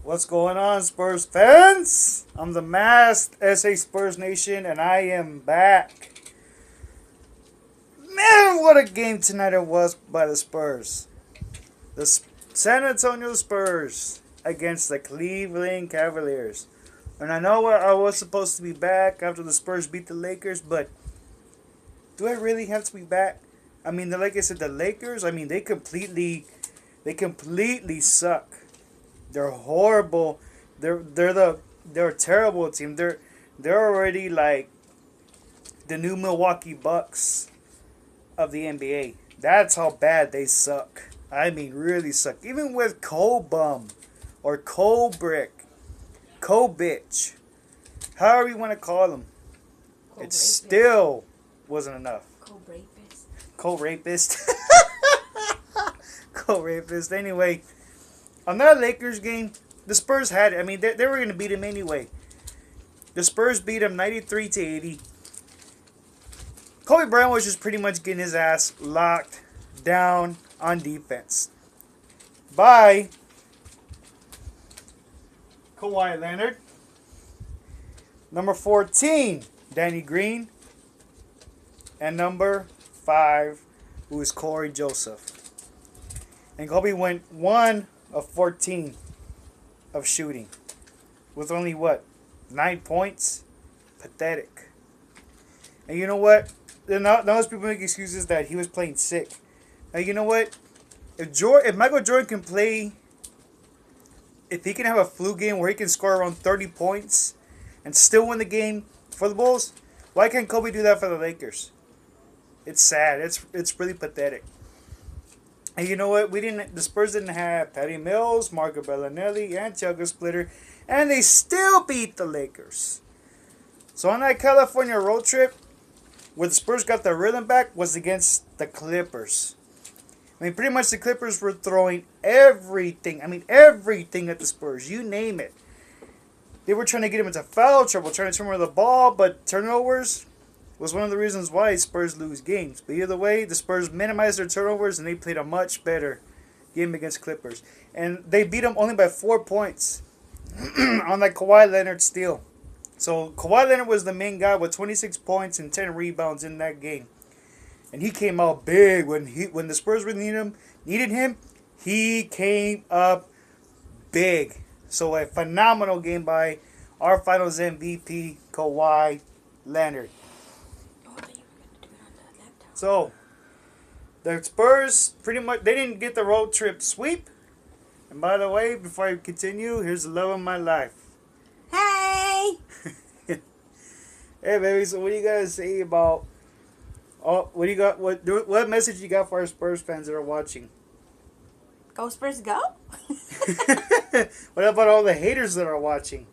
What's going on, Spurs fans? I'm the masked SA Spurs Nation, and I am back. Man, what a game tonight it was by the Spurs. The San Antonio Spurs against the Cleveland Cavaliers. And I know I was supposed to be back after the Spurs beat the Lakers, but do I really have to be back? I mean, like I said, the Lakers, I mean, they completely suck. They're horrible. They're a terrible team. They're already like the new Milwaukee Bucks of the NBA. That's how bad they suck. I mean, really suck. Even with Cobum or Cobrick, Bitch, however you want to call them, it still wasn't enough. Co-rapist. Co-rapist. Anyway, on that Lakers game, the Spurs had it. I mean, they were going to beat him anyway. The Spurs beat him 93-80. Kobe Bryant was just pretty much getting his ass locked down on defense by Kawhi Leonard. Number 14, Danny Green. And number 5, who is Corey Joseph. And Kobe went 1 of 14 of shooting. With only, 9 points? Pathetic. And you know what? Those people make excuses that he was playing sick. Now, you know what? If Michael Jordan can play, if he can have a flu game where he can score around 30 points and still win the game for the Bulls, why can't Kobe do that for the Lakers? It's sad. It's really pathetic. And you know what? The Spurs didn't have Patty Mills, Marco Bellinelli, and Chugga Splitter, and they still beat the Lakers. So on that California road trip, where the Spurs got their rhythm back, was against the Clippers. I mean, pretty much the Clippers were throwing everything. I mean, everything at the Spurs. You name it. They were trying to get him into foul trouble, trying to turn over the ball, but turnovers was one of the reasons why Spurs lose games. But either way, the Spurs minimized their turnovers, and they played a much better game against Clippers. And they beat them only by 4 points on that Kawhi Leonard steal. So Kawhi Leonard was the main guy with 26 points and 10 rebounds in that game. And he came out big when the Spurs really needed him. He came up big. So a phenomenal game by our Finals MVP, Kawhi Leonard. So the Spurs pretty much they didn't get the road trip sweep. And by the way, before I continue, here's the love of my life. Hey! Hey baby, so what do you guys say about what do you got what message you got for our Spurs fans that are watching? Go Spurs, go! What about all the haters that are watching?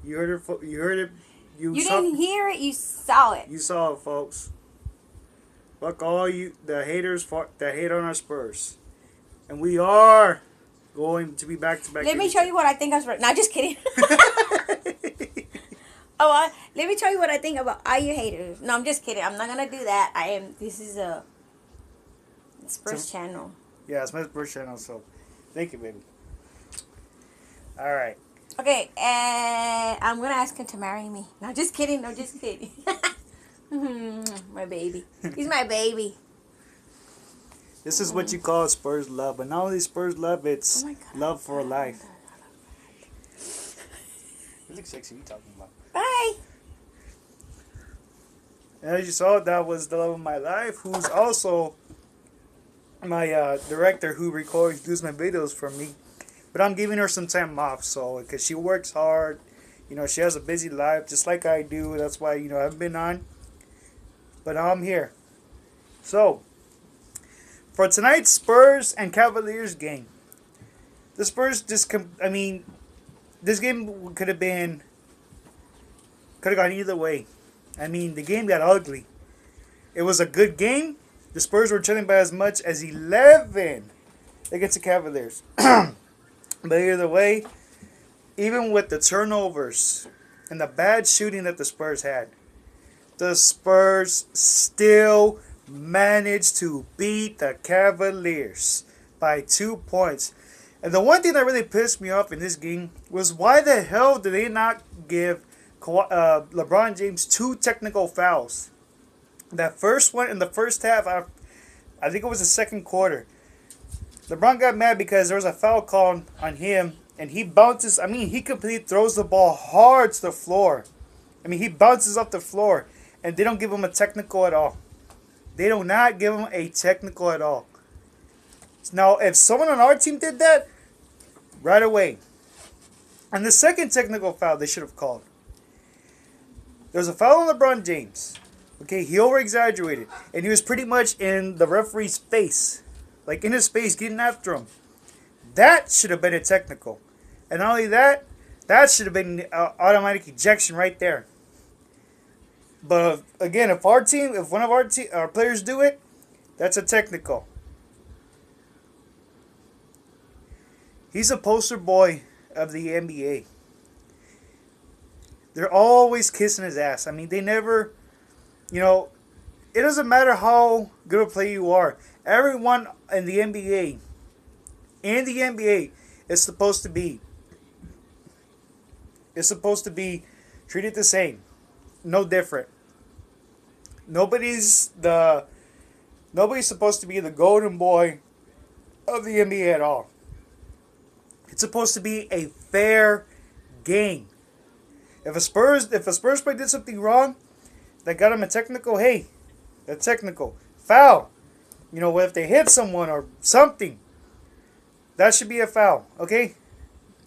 You heard it. You heard it. You didn't hear it. You saw it. You saw it, folks. Fuck all the haters that hate on our Spurs, and we are going to be back to back. Let me show you what I think of Spurs. No, just kidding. Let me tell you what I think about all you haters. No, I'm just kidding. I'm not gonna do that. This is a Spurs channel. Yeah, it's my Spurs channel. So, thank you, baby. All right. Okay, and I'm gonna ask him to marry me. No, just kidding. No, just kidding. My baby. He's my baby. This is what you call Spurs love, but not only Spurs love, it's love for life. You look sexy. What are you talking about? Bye. And as you saw, that was the love of my life, who's also my director who does my videos for me. But I'm giving her some time off, so because she works hard, she has a busy life just like I do. That's why I haven't been on, but now I'm here. So for tonight's Spurs and Cavaliers game, the Spurs this game could have gone either way. I mean, the game got ugly. It was a good game. The Spurs were trailing by as much as 11 against the Cavaliers. But either way, even with the turnovers and the bad shooting that the Spurs had, the Spurs still managed to beat the Cavaliers by 2 points. And the one thing that really pissed me off in this game was why the hell did they not give LeBron James 2 technical fouls? That first one in the first half, I think it was the second quarter. LeBron got mad because there was a foul called on him, and he bounces. I mean, he completely throws the ball hard to the floor. I mean, he bounces off the floor, and they don't give him a technical at all. They do not give him a technical at all. Now, if someone on our team did that, right away. And the second technical foul they should have called. There was a foul on LeBron James. Okay, he over-exaggerated. And he was pretty much in the referee's face. Like, in his face, getting after him. That should have been a technical. And not only that, that should have been automatic ejection right there. But, again, if one of our players do it, that's a technical. He's a poster boy of the NBA. They're always kissing his ass. I mean, they never... it doesn't matter how good a player you are. Everyone in the NBA, is supposed to be treated the same, no different. Nobody's supposed to be the golden boy of the NBA at all. It's supposed to be a fair game. If a Spurs player did something wrong, that got him a technical, hey, a technical foul. If they hit someone or something, that should be a foul, okay?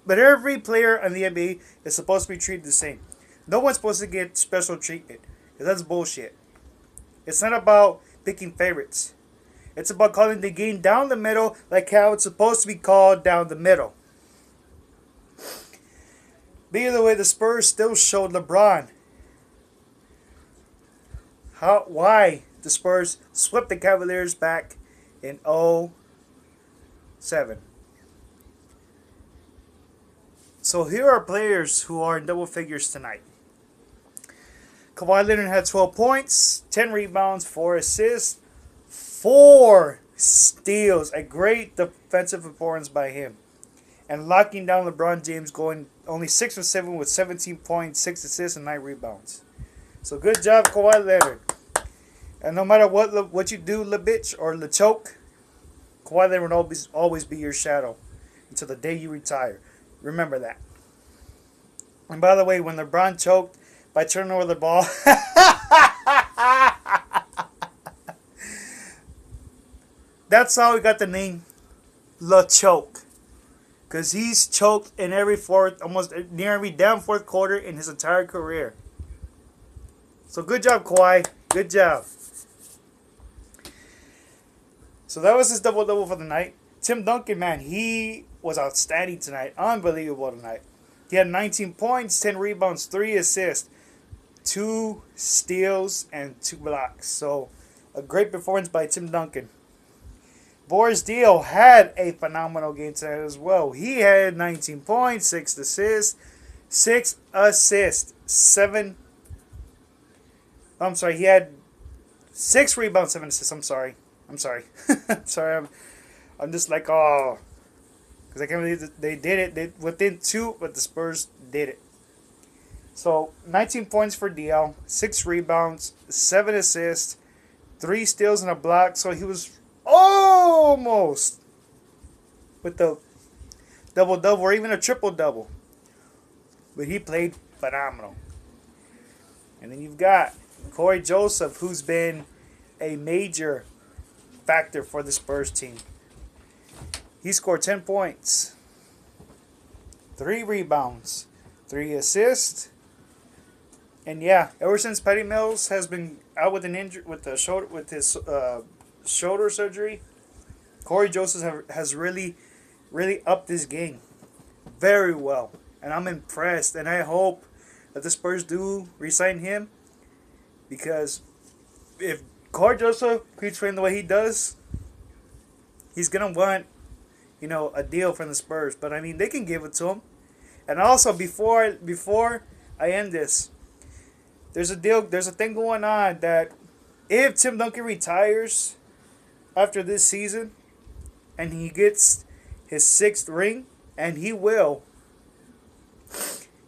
But every player in the NBA is supposed to be treated the same. No one's supposed to get special treatment. That's bullshit. It's not about picking favorites. It's about calling the game down the middle like how it's supposed to be called down the middle. But either way, the Spurs still showed LeBron why the Spurs swept the Cavaliers back in 2007. So here are players who are in double figures tonight. Kawhi Leonard had 12 points, 10 rebounds, 4 assists, 4 steals. A great defensive performance by him. And locking down LeBron James, going only 6 of 7 with 17 points, 6 assists, and 9 rebounds. So good job, Kawhi Leonard. And no matter what you do, la bitch or la choke, Kawhi Leonard will always be your shadow until the day you retire. Remember that. And by the way, when LeBron choked by turning over the ball, that's how he got the name La Choke. Because he's choked in almost near every damn fourth quarter in his entire career. So good job, Kawhi. Good job. So that was his double-double for the night. Tim Duncan, man, he was outstanding tonight. Unbelievable tonight. He had 19 points, 10 rebounds, 3 assists, 2 steals, and 2 blocks. So a great performance by Tim Duncan. Boris Dio had a phenomenal game tonight as well. He had 19 points, 6 assists, 7. He had 6 rebounds, 7 assists. I'm sorry. I'm just like, oh, because I can't believe that they did it. They within 2, but the Spurs did it. So 19 points for DL, 6 rebounds, 7 assists, 3 steals and a block. So he was almost with the double-double or even a triple-double. But he played phenomenal. And then you've got Corey Joseph, who's been a major factor for the Spurs team. He scored 10 points, 3 rebounds, 3 assists. And yeah, ever since Patty Mills has been out with an injury with his shoulder surgery, Corey Joseph has really upped his game very well. And I'm impressed, and I hope that the Spurs do re-sign him, because if Corey Joseph keeps playing the way he does, he's gonna want, a deal from the Spurs. But I mean, they can give it to him. And also, before I end this, there's a thing going on that if Tim Duncan retires after this season, and he gets his 6th ring, and he will.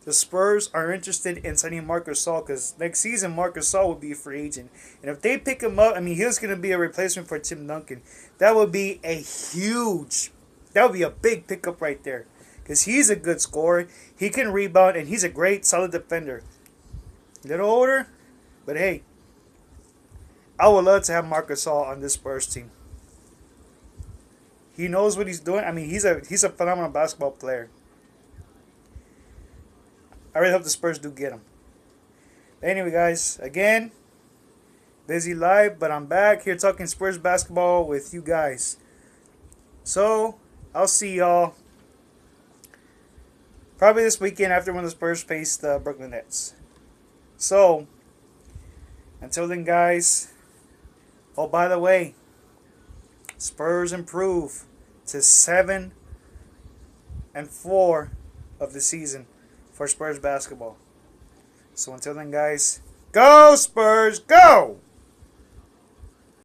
The Spurs are interested in signing Marc Gasol because next season Marc Gasol will be a free agent. And if they pick him up, I mean, he's going to be a replacement for Tim Duncan. That would be a big pickup right there. Because he's a good scorer, he can rebound, and he's a great, solid defender. A little older, but hey, I would love to have Marc Gasol on this Spurs team. He knows what he's doing. I mean, he's a phenomenal basketball player. I really hope the Spurs do get him. Anyway, guys, again, busy live, but I'm back here talking Spurs basketball with you guys. So, I'll see y'all probably this weekend after when the Spurs face the Brooklyn Nets. So, until then, guys. Oh, by the way, Spurs improve to 7-4 of the season for Spurs basketball. So until then, guys, go Spurs, go!